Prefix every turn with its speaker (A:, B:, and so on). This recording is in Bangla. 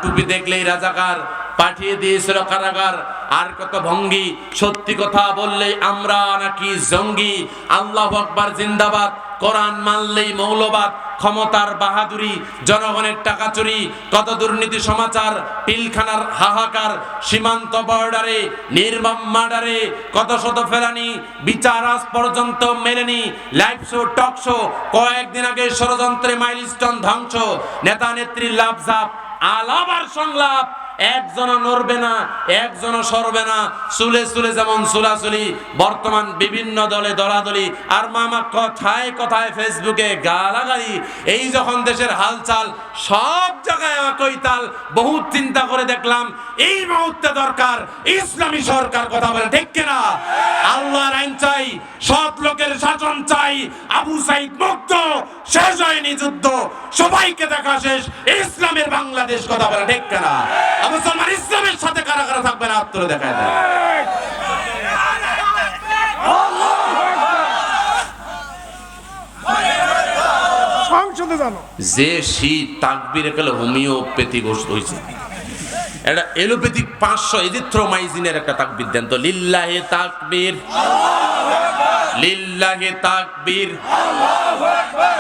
A: টুপি দেখলেই রাজাকার, পাঠিয়ে দিয়েছিল কারাগার। আর কত ভঙ্গি, সত্যি কথা বললেই আমরা নাকি জঙ্গি। আল্লাহু আকবার জিন্দাবাদ, কোরআন মানলেই মৌলবাদ, ক্ষমতার বাহাদুরি, জনগণের টাকা চুরি, কত দুর্নীতি সমাচার, পিলখানার হাহাকার, সীমান্ত বর্ডারে নির্মম মার্ডারে কত শত ফেরানি, বিচার আজ পর্যন্ত মেলেনি। লাইভ শো, টক শো, কয়েকদিন আগে ষড়যন্ত্রে মাইলস্টোন ধ্বংস, নেতা নেত্রীর লাভঝাপ, আলাপ আর সংলাপ, একজনও নড়বে না, একজনও সরবে না। চুলে চুলে যেমন চুলাচুলি, বর্তমান বিভিন্ন দলে দলাদলি, আর মামা কথায় কথায় ফেসবুকে গালাগালি। এই যখন দেশের হালচাল, সব জায়গায় কৈতাল। বহুত চিন্তা করে দেখলাম এই মুহূর্তে দরকার ইসলামী সরকার। কথা বলে ঠিক কিনা? আল্লাহর আইন চাই, সৎ লোকের শাসন চাই। আবু সাইদ মুক্ত, শেষ হয়নি যুদ্ধ, সবাইকে দেখা শেষ, ইসলামের বাংলাদেশ। কথা বলে ঠিক কিনা? মুসলমান ইসলামের সাথে কারা কারা থাকবে না, হাত তুলে দেখায় দেয়। যে শীত তাকবীর একালে হোমিওপ্যাথিক ওষুধ হয়েছে, এটা এলোপ্যাথিক 500 এজিথ্রোমাইসিনের একটা তাকবীর দেন তো। লিল্লাহি তাকবীর, লিল্লাহি তাকবীর, আল্লাহু আকবার।